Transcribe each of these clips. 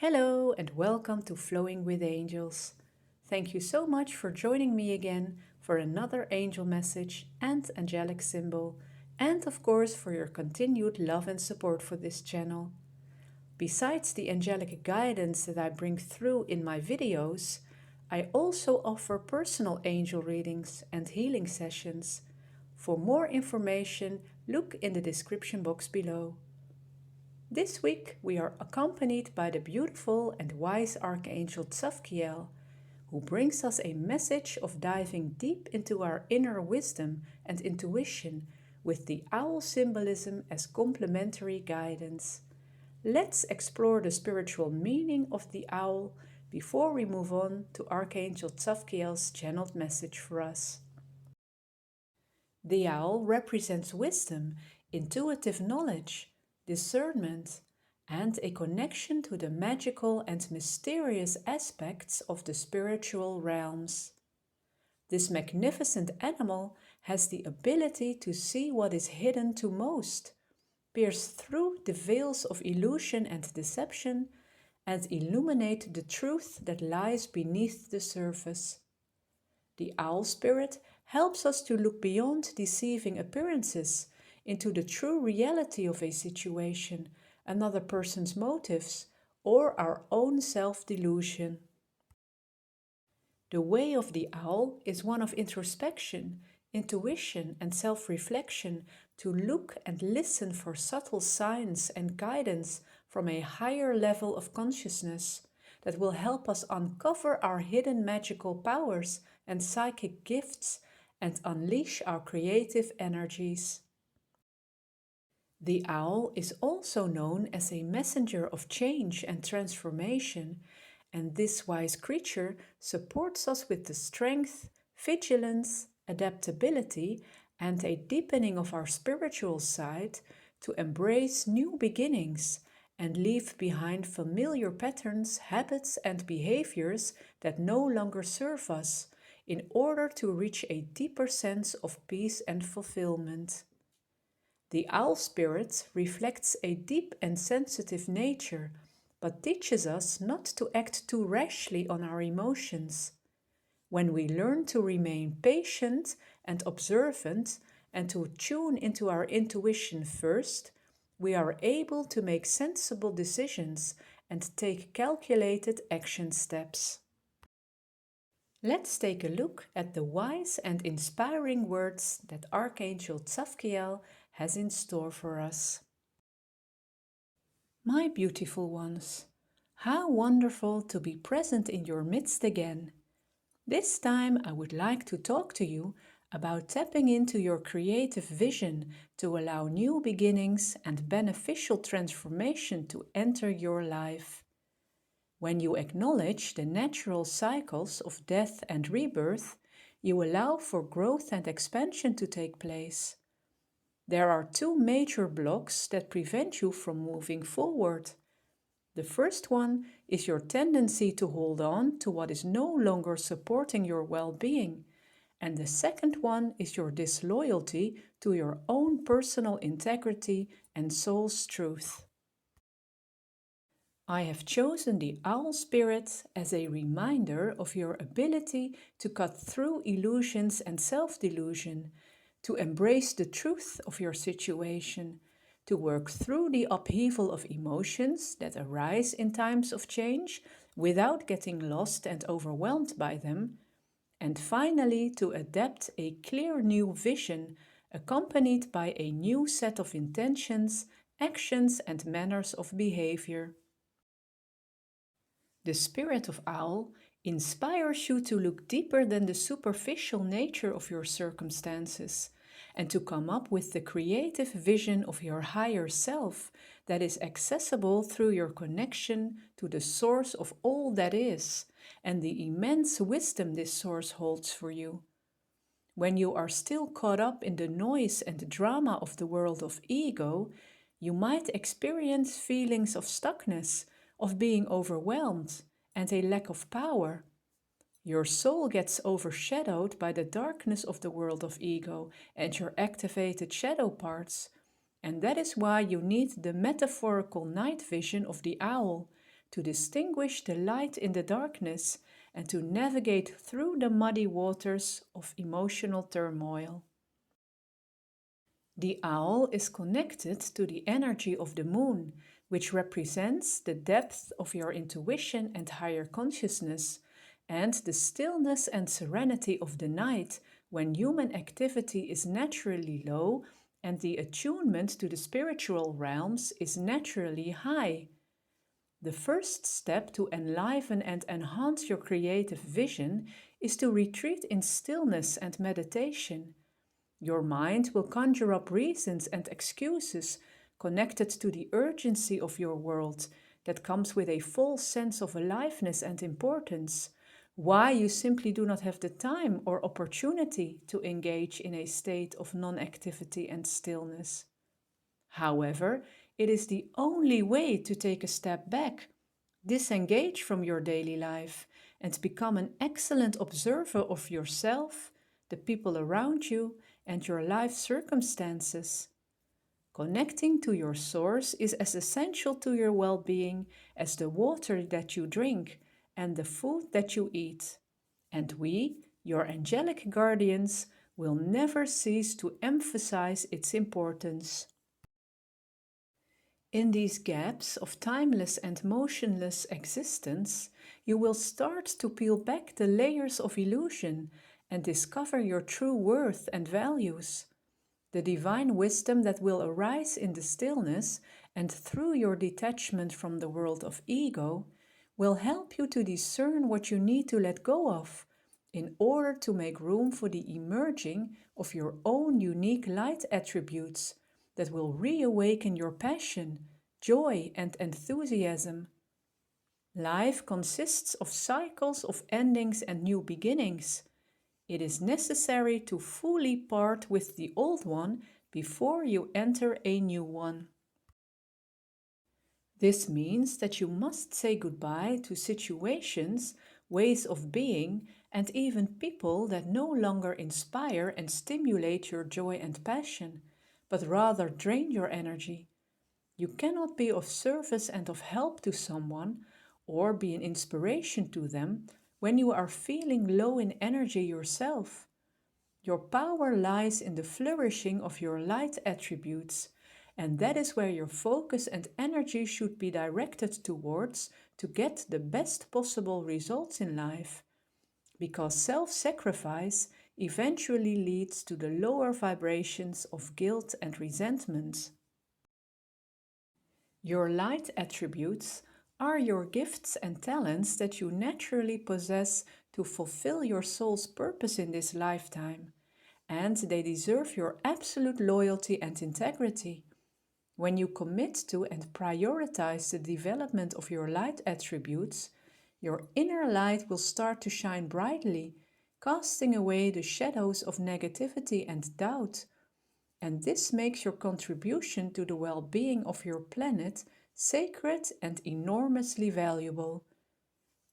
Hello and welcome to Flowing with Angels. Thank you so much for joining me again for another angel message and angelic symbol, and of course for your continued love and support for this channel. Besides the angelic guidance that I bring through in my videos, I also offer personal angel readings and healing sessions. For more information, look in the description box below. This week we are accompanied by the beautiful and wise Archangel Tzafkiel, who brings us a message of diving deep into our inner wisdom and intuition with the owl symbolism as complementary guidance. Let's explore the spiritual meaning of the owl before we move on to Archangel Tzafkiel's channeled message for us. The owl represents wisdom, intuitive knowledge, discernment, and a connection to the magical and mysterious aspects of the spiritual realms. This magnificent animal has the ability to see what is hidden to most, pierce through the veils of illusion and deception, and illuminate the truth that lies beneath the surface. The owl spirit helps us to look beyond deceiving appearances into the true reality of a situation, another person's motives, or our own self-delusion. The way of the owl is one of introspection, intuition, and self-reflection, to look and listen for subtle signs and guidance from a higher level of consciousness that will help us uncover our hidden magical powers and psychic gifts and unleash our creative energies. The owl is also known as a messenger of change and transformation, and this wise creature supports us with the strength, vigilance, adaptability, and a deepening of our spiritual side to embrace new beginnings and leave behind familiar patterns, habits, and behaviors that no longer serve us, in order to reach a deeper sense of peace and fulfillment. The owl spirit reflects a deep and sensitive nature, but teaches us not to act too rashly on our emotions. When we learn to remain patient and observant and to tune into our intuition first, we are able to make sensible decisions and take calculated action steps. Let's take a look at the wise and inspiring words that Archangel Tzafkiel has in store for us. My beautiful ones, how wonderful to be present in your midst again. This time I would like to talk to you about tapping into your creative vision to allow new beginnings and beneficial transformation to enter your life. When you acknowledge the natural cycles of death and rebirth, you allow for growth and expansion to take place. There are two major blocks that prevent you from moving forward. The first one is your tendency to hold on to what is no longer supporting your well-being, and the second one is your disloyalty to your own personal integrity and soul's truth. I have chosen the owl spirit as a reminder of your ability to cut through illusions and self-delusion, to embrace the truth of your situation, to work through the upheaval of emotions that arise in times of change without getting lost and overwhelmed by them, and finally to adapt a clear new vision accompanied by a new set of intentions, actions, and manners of behavior. The spirit of owl inspires you to look deeper than the superficial nature of your circumstances and to come up with the creative vision of your higher self that is accessible through your connection to the source of all that is and the immense wisdom this source holds for you. When you are still caught up in the noise and drama of the world of ego, you might experience feelings of stuckness, of being overwhelmed, and a lack of power. Your soul gets overshadowed by the darkness of the world of ego and your activated shadow parts, and that is why you need the metaphorical night vision of the owl to distinguish the light in the darkness and to navigate through the muddy waters of emotional turmoil. The owl is connected to the energy of the moon, which represents the depth of your intuition and higher consciousness, and the stillness and serenity of the night when human activity is naturally low and the attunement to the spiritual realms is naturally high. The first step to enliven and enhance your creative vision is to retreat in stillness and meditation. Your mind will conjure up reasons and excuses connected to the urgency of your world that comes with a false sense of aliveness and importance, why you simply do not have the time or opportunity to engage in a state of non-activity and stillness. However, it is the only way to take a step back, disengage from your daily life, and become an excellent observer of yourself, the people around you, and your life circumstances. Connecting to your source is as essential to your well-being as the water that you drink and the food that you eat. And we, your angelic guardians, will never cease to emphasize its importance. In these gaps of timeless and motionless existence, you will start to peel back the layers of illusion and discover your true worth and values. The divine wisdom that will arise in the stillness and through your detachment from the world of ego will help you to discern what you need to let go of in order to make room for the emerging of your own unique light attributes that will reawaken your passion, joy, and enthusiasm. Life consists of cycles of endings and new beginnings. It is necessary to fully part with the old one before you enter a new one. This means that you must say goodbye to situations, ways of being, and even people that no longer inspire and stimulate your joy and passion, but rather drain your energy. You cannot be of service and of help to someone or be an inspiration to them when you are feeling low in energy yourself. Your power lies in the flourishing of your light attributes, and that is where your focus and energy should be directed towards to get the best possible results in life. Because self-sacrifice eventually leads to the lower vibrations of guilt and resentment. Your light attributes are your gifts and talents that you naturally possess to fulfill your soul's purpose in this lifetime, and they deserve your absolute loyalty and integrity. When you commit to and prioritize the development of your light attributes, your inner light will start to shine brightly, casting away the shadows of negativity and doubt. And this makes your contribution to the well-being of your planet sacred and enormously valuable.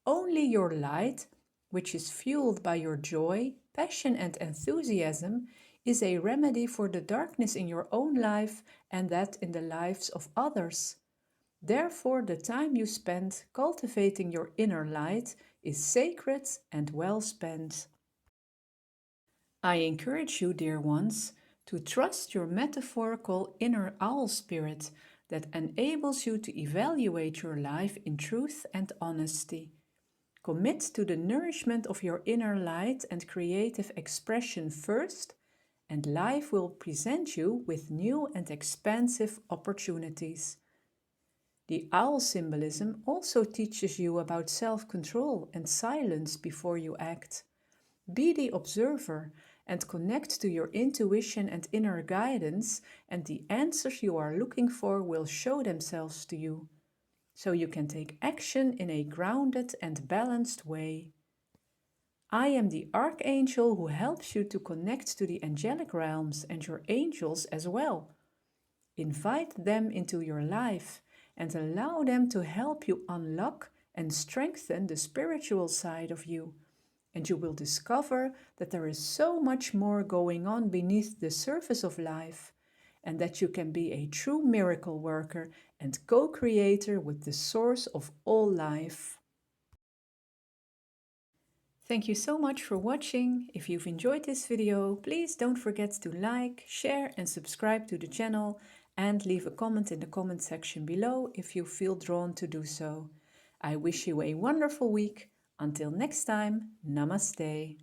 Only your light, which is fueled by your joy, passion, and enthusiasm, is a remedy for the darkness in your own life and that in the lives of others. Therefore, the time you spend cultivating your inner light is sacred and well spent. I encourage you, dear ones, to trust your metaphorical inner owl spirit that enables you to evaluate your life in truth and honesty. Commit to the nourishment of your inner light and creative expression first, and life will present you with new and expansive opportunities. The owl symbolism also teaches you about self-control and silence before you act. Be the observer and connect to your intuition and inner guidance, and the answers you are looking for will show themselves to you, so you can take action in a grounded and balanced way. I am the Archangel who helps you to connect to the angelic realms and your angels as well. Invite them into your life and allow them to help you unlock and strengthen the spiritual side of you. And you will discover that there is so much more going on beneath the surface of life, and that you can be a true miracle worker and co-creator with the source of all life. Thank you so much for watching. If you've enjoyed this video, please don't forget to like, share and subscribe to the channel, and leave a comment in the comment section below if you feel drawn to do so. I wish you a wonderful week. Until next time, Namaste.